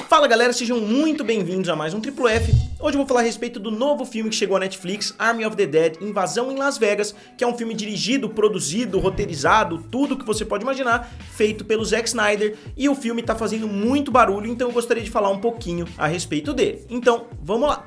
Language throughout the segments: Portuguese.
Fala galera, sejam muito bem-vindos a mais um Triplo F. Hoje eu vou falar a respeito do novo filme que chegou à Netflix, Army of the Dead, Invasão em Las Vegas, que é um filme dirigido, produzido, roteirizado, tudo que você pode imaginar, feito pelo Zack Snyder, e o filme tá fazendo muito barulho, então eu gostaria de falar um pouquinho a respeito dele. Então, vamos lá!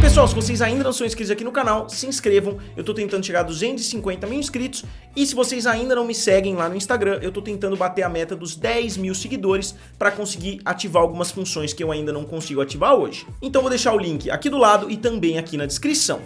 Pessoal, se vocês ainda não são inscritos aqui no canal, se inscrevam, eu tô tentando chegar a 250 mil inscritos, e se vocês ainda não me seguem lá no Instagram, eu tô tentando bater a meta dos 10 mil seguidores para conseguir ativar algumas funções que eu ainda não consigo ativar hoje. Então vou deixar o link aqui do lado e também aqui na descrição.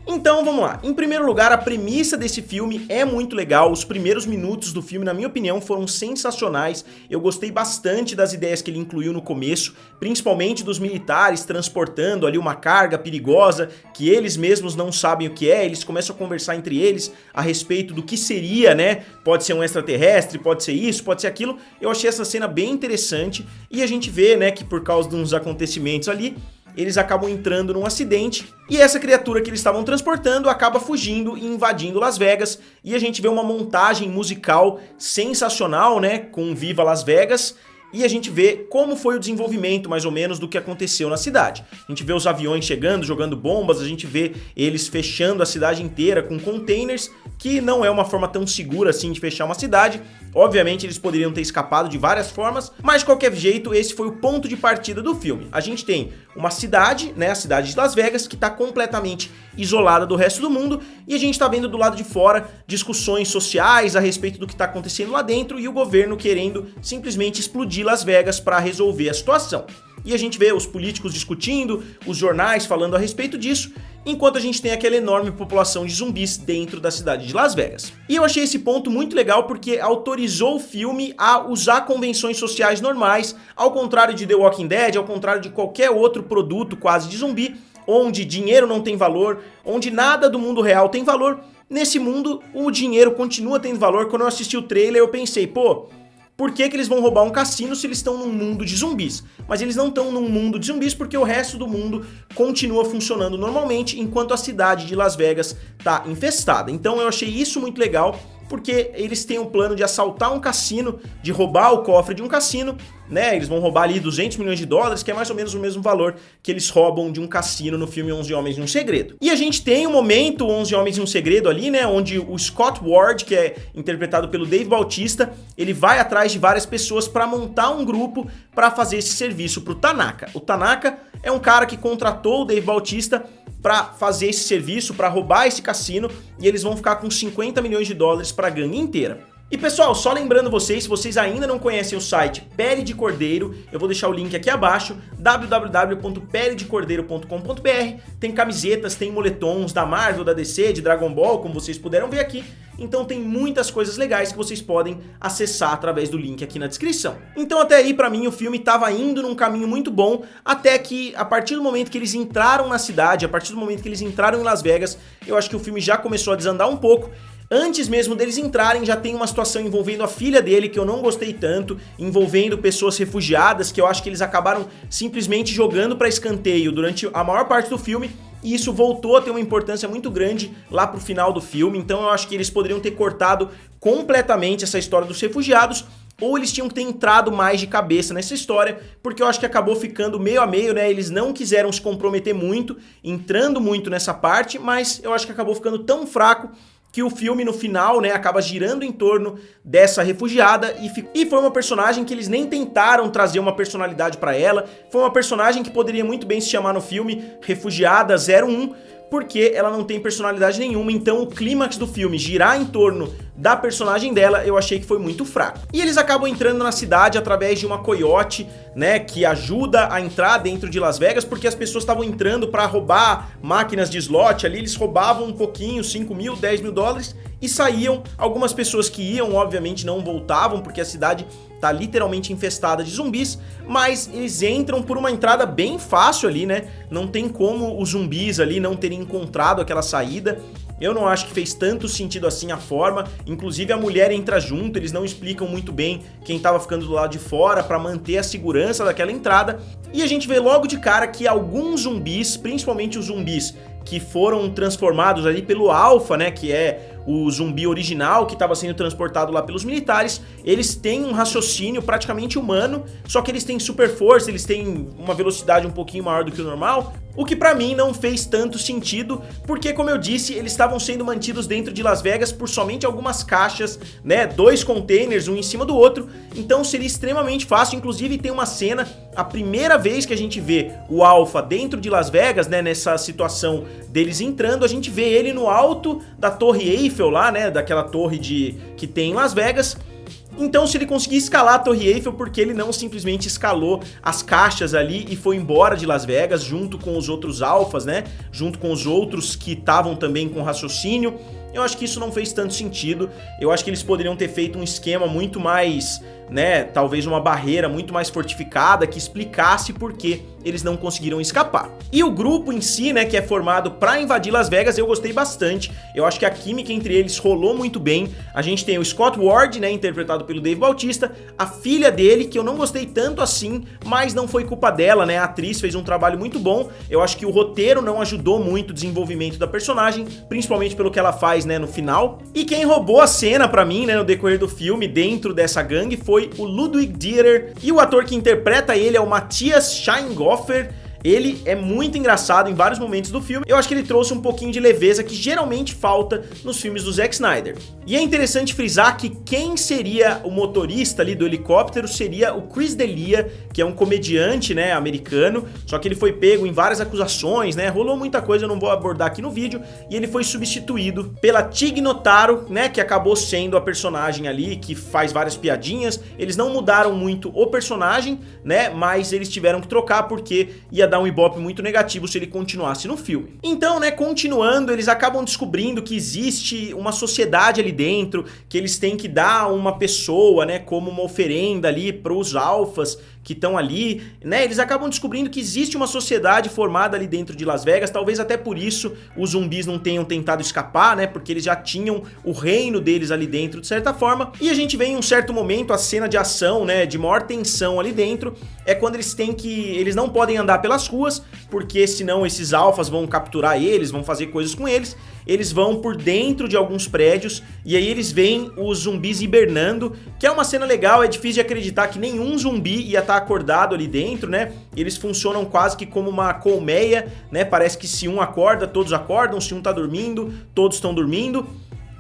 Então vamos lá, em primeiro lugar a premissa desse filme é muito legal, os primeiros minutos do filme na minha opinião foram sensacionais, eu gostei bastante das ideias que ele incluiu no começo, principalmente dos militares transportando ali uma carga perigosa que eles mesmos não sabem o que é, eles começam a conversar entre eles a respeito do que seria, né, pode ser um extraterrestre, pode ser isso, pode ser aquilo, eu achei essa cena bem interessante e a gente vê, né, que por causa de uns acontecimentos ali, eles acabam entrando num acidente e essa criatura que eles estavam transportando acaba fugindo e invadindo Las Vegas e a gente vê uma montagem musical sensacional, né, com Viva Las Vegas e a gente vê como foi o desenvolvimento mais ou menos do que aconteceu na cidade. A gente vê os aviões chegando, jogando bombas, a gente vê eles fechando a cidade inteira com containers, que não é uma forma tão segura assim de fechar uma cidade. Obviamente eles poderiam ter escapado de várias formas, mas de qualquer jeito esse foi o ponto de partida do filme. A gente tem uma cidade, né, a cidade de Las Vegas, que está completamente isolada do resto do mundo, e a gente está vendo do lado de fora discussões sociais a respeito do que está acontecendo lá dentro e o governo querendo simplesmente explodir Las Vegas para resolver a situação. E a gente vê os políticos discutindo, os jornais falando a respeito disso, enquanto a gente tem aquela enorme população de zumbis dentro da cidade de Las Vegas. E eu achei esse ponto muito legal porque autorizou o filme a usar convenções sociais normais, ao contrário de The Walking Dead, ao contrário de qualquer outro produto quase de zumbi, onde dinheiro não tem valor, onde nada do mundo real tem valor. Nesse mundo, o dinheiro continua tendo valor. Quando eu assisti o trailer, eu pensei, pô, por que eles vão roubar um cassino se eles estão num mundo de zumbis? Mas eles não estão num mundo de zumbis porque o resto do mundo continua funcionando normalmente, enquanto a cidade de Las Vegas está infestada. Então eu achei isso muito legal, porque eles têm um plano de assaltar um cassino, de roubar o cofre de um cassino, né? Eles vão roubar ali 200 milhões de dólares, que é mais ou menos o mesmo valor que eles roubam de um cassino no filme 11 Homens e um Segredo. E a gente tem um momento 11 Homens e um Segredo ali, né? Onde o Scott Ward, que é interpretado pelo Dave Bautista, ele vai atrás de várias pessoas para montar um grupo para fazer esse serviço pro Tanaka. O Tanaka é um cara que contratou o Dave Bautista para fazer esse serviço, para roubar esse cassino, e eles vão ficar com 50 milhões de dólares para a gangue inteira. E pessoal, só lembrando vocês, se vocês ainda não conhecem o site Pele de Cordeiro, eu vou deixar o link aqui abaixo, www.peledecordeiro.com.br, tem camisetas, tem moletons da Marvel, da DC, de Dragon Ball, como vocês puderam ver aqui, então tem muitas coisas legais que vocês podem acessar através do link aqui na descrição. Então até aí, pra mim, o filme tava indo num caminho muito bom, até que a partir do momento que eles entraram na cidade, a partir do momento que eles entraram em Las Vegas, eu acho que o filme já começou a desandar um pouco. Antes mesmo deles entrarem, já tem uma situação envolvendo a filha dele que eu não gostei tanto, envolvendo pessoas refugiadas, que eu acho que eles acabaram simplesmente jogando para escanteio durante a maior parte do filme, e isso voltou a ter uma importância muito grande lá pro final do filme, então eu acho que eles poderiam ter cortado completamente essa história dos refugiados, ou eles tinham que ter entrado mais de cabeça nessa história, porque eu acho que acabou ficando meio a meio, né? Eles não quiseram se comprometer muito, entrando muito nessa parte, mas eu acho que acabou ficando tão fraco que o filme no final, né, acaba girando em torno dessa refugiada e foi uma personagem que eles nem tentaram trazer uma personalidade pra ela, foi uma personagem que poderia muito bem se chamar no filme Refugiada 01, porque ela não tem personalidade nenhuma, então o clímax do filme girar em torno da personagem dela, eu achei que foi muito fraco. E eles acabam entrando na cidade através de uma coiote, né, que ajuda a entrar dentro de Las Vegas, porque as pessoas estavam entrando para roubar máquinas de slot ali, eles roubavam um pouquinho, 5 mil, 10 mil dólares, e saíam. Algumas pessoas que iam, obviamente, não voltavam, porque a cidade tá literalmente infestada de zumbis, mas eles entram por uma entrada bem fácil ali, né? Não tem como os zumbis ali não terem encontrado aquela saída. Eu não acho que fez tanto sentido assim a forma, inclusive a mulher entra junto, eles não explicam muito bem quem tava ficando do lado de fora pra manter a segurança daquela entrada, e a gente vê logo de cara que alguns zumbis, principalmente os zumbis que foram transformados ali pelo Alpha, né, que é o zumbi original que estava sendo transportado lá pelos militares, eles têm um raciocínio praticamente humano, só que eles têm super força, eles têm uma velocidade um pouquinho maior do que o normal, o que pra mim não fez tanto sentido, porque como eu disse, eles estavam sendo mantidos dentro de Las Vegas por somente algumas caixas, né, 2 containers, um em cima do outro, então seria extremamente fácil. Inclusive tem uma cena, a primeira vez que a gente vê o Alpha dentro de Las Vegas, né, nessa situação deles entrando, a gente vê ele no alto da Torre Eiffel lá, né, daquela torre que tem em Las Vegas. Então se ele conseguir escalar a Torre Eiffel, porque ele não simplesmente escalou as caixas ali e foi embora de Las Vegas junto com os outros alfas, né? Junto com os outros que estavam também com raciocínio. Eu acho que isso não fez tanto sentido. Eu acho que eles poderiam ter feito um esquema muito mais, né, talvez uma barreira muito mais fortificada que explicasse por que eles não conseguiram escapar. E o grupo em si, né, que é formado pra invadir Las Vegas, eu gostei bastante. Eu acho que a química entre eles rolou muito bem. A gente tem o Scott Ward, né, interpretado pelo Dave Bautista, a filha dele, que eu não gostei tanto assim, mas não foi culpa dela, né, a atriz fez um trabalho muito bom. Eu acho que o roteiro não ajudou muito o desenvolvimento da personagem, principalmente pelo que ela faz, né, no final. E quem roubou a cena pra mim, né, no decorrer do filme, dentro dessa gangue, foi o Ludwig Dieter, e o ator que interpreta ele é o Matthias Scheinhofer. Ele é muito engraçado em vários momentos do filme. Eu acho que ele trouxe um pouquinho de leveza que geralmente falta nos filmes do Zack Snyder. E é interessante frisar que quem seria o motorista ali do helicóptero seria o Chris D'Elia, que é um comediante, né, americano, só que ele foi pego em várias acusações, né, rolou muita coisa, eu não vou abordar aqui no vídeo, e ele foi substituído pela Tig Notaro, né, que acabou sendo a personagem ali, que faz várias piadinhas. Eles não mudaram muito o personagem, né, mas eles tiveram que trocar porque ia dar um ibope muito negativo se ele continuasse no filme. Então, né, continuando, eles acabam descobrindo que existe uma sociedade ali dentro, que eles têm que dar uma pessoa, né, como uma oferenda ali pros alfas que estão ali, né, eles acabam descobrindo que existe uma sociedade formada ali dentro de Las Vegas, talvez até por isso os zumbis não tenham tentado escapar, né, porque eles já tinham o reino deles ali dentro de certa forma, e a gente vê em um certo momento a cena de ação, né, de maior tensão ali dentro, é quando eles não podem andar pelas ruas, porque senão esses alfas vão capturar eles, vão fazer coisas com eles. Eles vão por dentro de alguns prédios e aí eles veem os zumbis hibernando, que é uma cena legal. É difícil de acreditar que nenhum zumbi ia estar acordado ali dentro, né? Eles funcionam quase que como uma colmeia, né? Parece que se um acorda, todos acordam, se um tá dormindo, todos estão dormindo.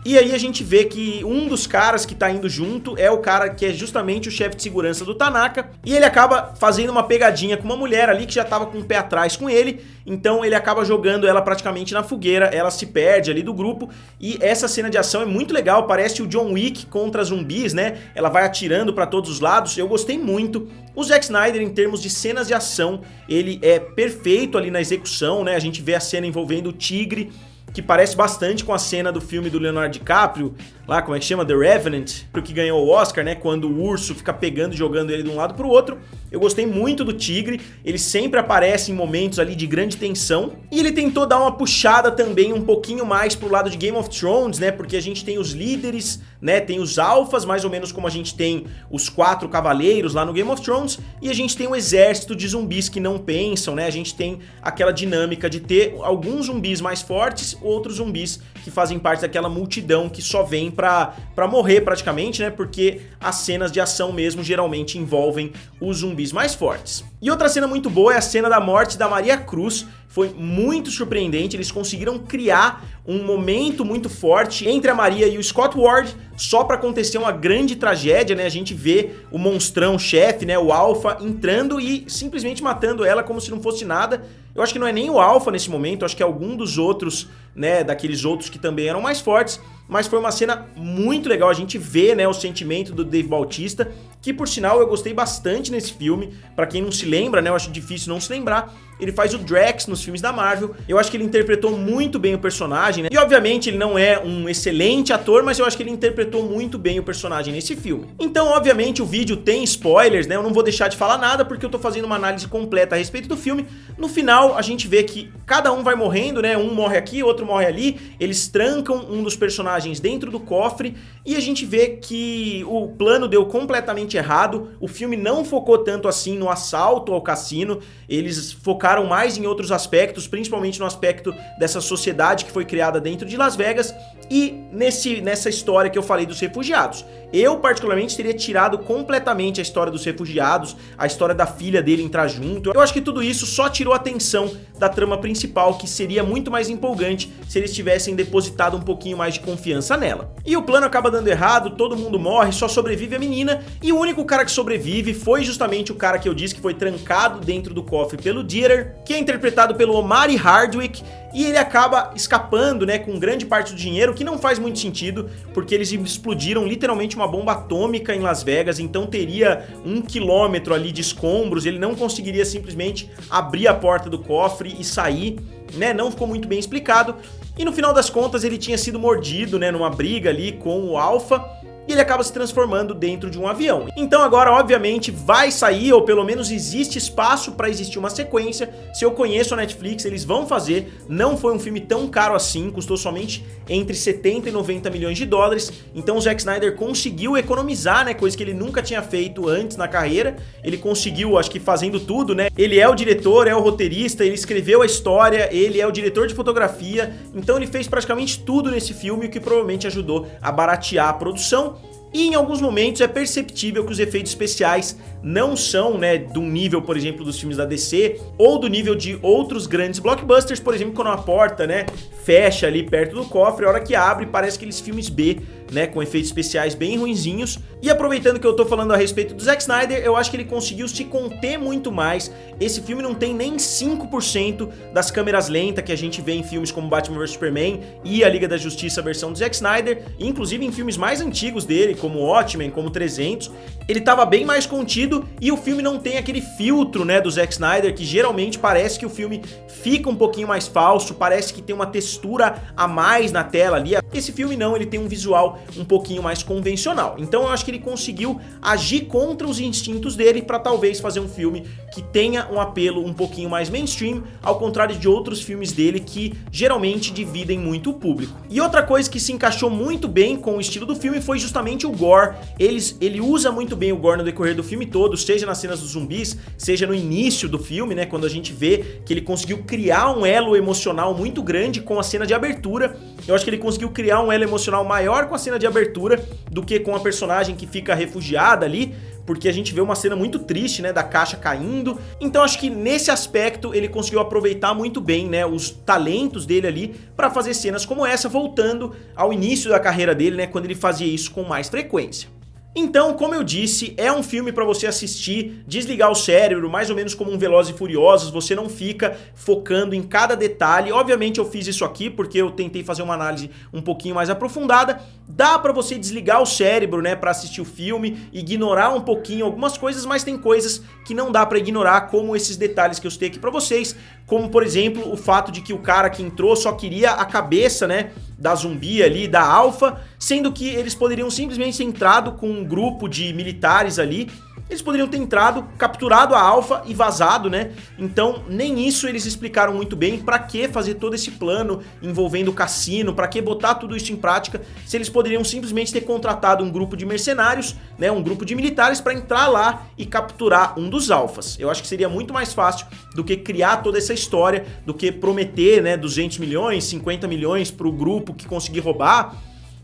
E aí a gente vê que um dos caras que tá indo junto é o cara que é justamente o chefe de segurança do Tanaka, e ele acaba fazendo uma pegadinha com uma mulher ali que já tava com o pé atrás com ele, então ele acaba jogando ela praticamente na fogueira, ela se perde ali do grupo, e essa cena de ação é muito legal, parece o John Wick contra zumbis, né? Ela vai atirando pra todos os lados, eu gostei muito. O Zack Snyder, em termos de cenas de ação, ele é perfeito ali na execução, né? A gente vê a cena envolvendo o tigre, que parece bastante com a cena do filme do Leonardo DiCaprio, lá, como é que chama? The Revenant, que ganhou o Oscar, né? Quando o urso fica pegando e jogando ele de um lado pro outro. Eu gostei muito do tigre, ele sempre aparece em momentos ali de grande tensão. E ele tentou dar uma puxada também um pouquinho mais pro lado de Game of Thrones, né? Porque a gente tem os líderes, né? Tem os alfas, mais ou menos como a gente tem os 4 cavaleiros lá no Game of Thrones. E a gente tem um exército de zumbis que não pensam, né? A gente tem aquela dinâmica de ter alguns zumbis mais fortes, outros zumbis que fazem parte daquela multidão que só vem pra morrer praticamente, né? Porque as cenas de ação mesmo geralmente envolvem os zumbis mais fortes. E outra cena muito boa é a cena da morte da Maria Cruz. Foi muito surpreendente, eles conseguiram criar um momento muito forte entre a Maria e o Scott Ward, só pra acontecer uma grande tragédia, né? A gente vê o monstrão chefe, né, o Alpha, entrando e simplesmente matando ela como se não fosse nada. Eu acho que não é nem o Alpha nesse momento, acho que é algum dos outros, né, daqueles outros que também eram mais fortes, mas foi uma cena muito legal. A gente vê, né, o sentimento do Dave Bautista, que por sinal eu gostei bastante nesse filme. Pra quem não se lembra, né, eu acho difícil não se lembrar, ele faz o Drax nos filmes da Marvel. Eu acho que ele interpretou muito bem o personagem, né? E obviamente ele não é um excelente ator, mas eu acho que ele interpretou muito bem o personagem nesse filme. Então, obviamente, o vídeo tem spoilers, né? Eu não vou deixar de falar nada porque eu tô fazendo uma análise completa a respeito do filme. No final, a gente vê que cada um vai morrendo, né? Um morre aqui, outro morre ali. Eles trancam um dos personagens personagens dentro do cofre e a gente vê que o plano deu completamente errado. O filme não focou tanto assim no assalto ao cassino, eles focaram mais em outros aspectos, principalmente no aspecto dessa sociedade que foi criada dentro de Las Vegas e nessa história que eu falei dos refugiados. Eu particularmente teria tirado completamente a história dos refugiados, a história da filha dele entrar junto. Eu acho que tudo isso só tirou a atenção da trama principal, que seria muito mais empolgante se eles tivessem depositado um pouquinho mais de confiança nela. E o plano acaba dando errado, todo mundo morre, só sobrevive a menina, e o único cara que sobrevive foi justamente o cara que eu disse que foi trancado dentro do cofre pelo Dieter, que é interpretado pelo Omari Hardwick, e ele acaba escapando, né, com grande parte do dinheiro, que não faz muito sentido, porque eles explodiram literalmente uma bomba atômica em Las Vegas, então teria 1 quilômetro ali de escombros, ele não conseguiria simplesmente abrir a porta do cofre e sair, né, não ficou muito bem explicado, e no final das contas ele tinha sido mordido, né, numa briga ali com o Alpha, e ele acaba se transformando dentro de um avião. Então agora, obviamente, vai sair, ou pelo menos existe espaço para existir uma sequência. Se eu conheço a Netflix, eles vão fazer. Não foi um filme tão caro assim, custou somente entre 70 e 90 milhões de dólares. Então o Zack Snyder conseguiu economizar, né, coisa que ele nunca tinha feito antes na carreira. Ele conseguiu, acho que fazendo tudo, né? Ele é o diretor, é o roteirista, ele escreveu a história, ele é o diretor de fotografia. Então ele fez praticamente tudo nesse filme, o que provavelmente ajudou a baratear a produção. E em alguns momentos é perceptível que os efeitos especiais não são, né, do nível, por exemplo, dos filmes da DC ou do nível de outros grandes blockbusters, por exemplo, quando a porta, né, fecha ali perto do cofre, a hora que abre parece aqueles filmes B, né, com efeitos especiais bem ruinzinhos. E aproveitando que eu tô falando a respeito do Zack Snyder, eu acho que ele conseguiu se conter muito mais. Esse filme não tem nem 5% das câmeras lentas que a gente vê em filmes como Batman vs Superman e a Liga da Justiça versão do Zack Snyder, e inclusive em filmes mais antigos dele, como Watchmen, como 300, ele tava bem mais contido e o filme não tem aquele filtro, né, do Zack Snyder, que geralmente parece que o filme fica um pouquinho mais falso, parece que tem uma textura a mais na tela ali. Esse filme não, ele tem um visual um pouquinho mais convencional. Então eu acho que ele conseguiu agir contra os instintos dele para talvez fazer um filme que tenha um apelo um pouquinho mais mainstream, ao contrário de outros filmes dele que geralmente dividem muito o público. E outra coisa que se encaixou muito bem com o estilo do filme foi justamente o gore. Ele usa muito bem o gore no decorrer do filme todo, seja nas cenas dos zumbis, seja no início do filme, né, quando a gente vê que ele conseguiu criar um elo emocional muito grande com a cena de abertura. Eu acho que ele conseguiu criar um elo emocional maior com a cena de abertura do que com a personagem que fica refugiada ali, porque a gente vê uma cena muito triste, né, da caixa caindo. Então acho que nesse aspecto ele conseguiu aproveitar muito bem, né, os talentos dele ali para fazer cenas como essa, voltando ao início da carreira dele, né, quando ele fazia isso com mais frequência. Então, como eu disse, é um filme para você assistir, desligar o cérebro, mais ou menos como um Velozes e Furiosos, você não fica focando em cada detalhe. Obviamente eu fiz isso aqui porque eu tentei fazer uma análise um pouquinho mais aprofundada. Dá para você desligar o cérebro, né, para assistir o filme, ignorar um pouquinho algumas coisas, mas tem coisas que não dá para ignorar, como esses detalhes que eu citei aqui para vocês, como por exemplo o fato de que o cara que entrou só queria a cabeça, né, da zumbi ali, da Alpha, sendo que eles poderiam simplesmente ter entrado com um grupo de militares ali, eles poderiam ter entrado, capturado a Alpha e vazado, né? Então nem isso eles explicaram muito bem. Pra que fazer todo esse plano envolvendo o cassino, pra que botar tudo isso em prática, se eles poderiam simplesmente ter contratado um grupo de mercenários, né, um grupo de militares pra entrar lá e capturar um dos alfas. Eu acho que seria muito mais fácil do que criar toda essa história, do que prometer, né, 200 milhões, 50 milhões pro grupo que conseguir roubar.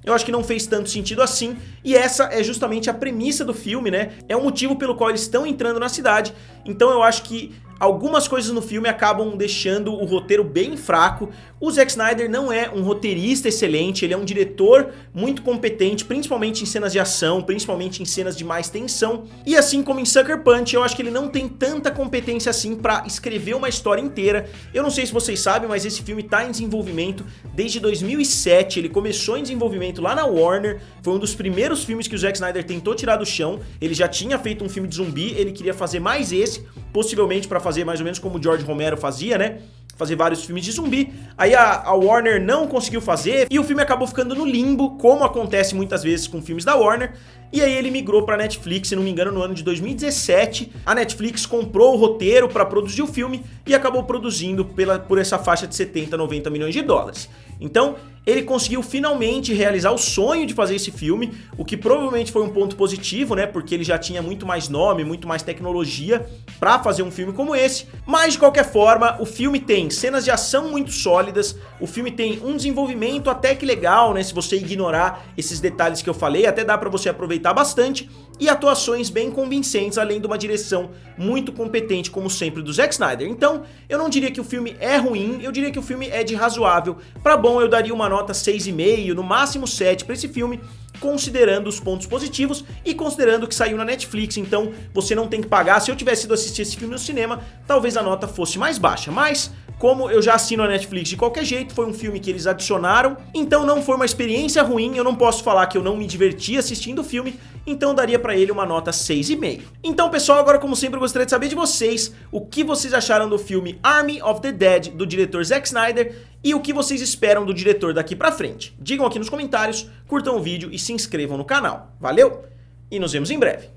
Eu acho que não fez tanto sentido assim, e essa é justamente a premissa do filme, né? É o motivo pelo qual eles estão entrando na cidade, então eu acho que algumas coisas no filme acabam deixando o roteiro bem fraco. O Zack Snyder não é um roteirista excelente, ele é um diretor muito competente, principalmente em cenas de ação, principalmente em cenas de mais tensão. E assim como em Sucker Punch, eu acho que ele não tem tanta competência assim pra escrever uma história inteira. Eu não sei se vocês sabem, mas esse filme tá em desenvolvimento desde 2007, ele começou em desenvolvimento lá na Warner, foi um dos primeiros filmes que o Zack Snyder tentou tirar do chão. Ele já tinha feito um filme de zumbi, ele queria fazer mais esse, possivelmente pra fazer mais ou menos como o George Romero fazia, né? Fazer vários filmes de zumbi. Aí a Warner não conseguiu fazer e o filme acabou ficando no limbo, como acontece muitas vezes com filmes da Warner. E aí ele migrou pra Netflix, se não me engano, no ano de 2017. A Netflix comprou o roteiro pra produzir o filme e acabou produzindo por essa faixa de 70, 90 milhões de dólares. Então, ele conseguiu finalmente realizar o sonho de fazer esse filme, o que provavelmente foi um ponto positivo, né, porque ele já tinha muito mais nome, muito mais tecnologia pra fazer um filme como esse. Mas de qualquer forma, o filme tem cenas de ação muito sólidas, o filme tem um desenvolvimento até que legal, né, se você ignorar esses detalhes que eu falei, até dá pra você aproveitar bastante, e atuações bem convincentes, além de uma direção muito competente, como sempre, do Zack Snyder. Então, eu não diria que o filme é ruim, eu diria que o filme é de razoável pra bom. Eu daria uma nota 6,5, no máximo 7 pra esse filme, considerando os pontos positivos e considerando que saiu na Netflix, então você não tem que pagar. Se eu tivesse ido assistir esse filme no cinema, talvez a nota fosse mais baixa, mas como eu já assino a Netflix de qualquer jeito, foi um filme que eles adicionaram, então não foi uma experiência ruim, eu não posso falar que eu não me diverti assistindo o filme, então daria pra ele uma nota 6,5. Então pessoal, agora como sempre eu gostaria de saber de vocês, o que vocês acharam do filme Army of the Dead, do diretor Zack Snyder, e o que vocês esperam do diretor daqui pra frente. Digam aqui nos comentários, curtam o vídeo e se inscrevam no canal. Valeu, e nos vemos em breve.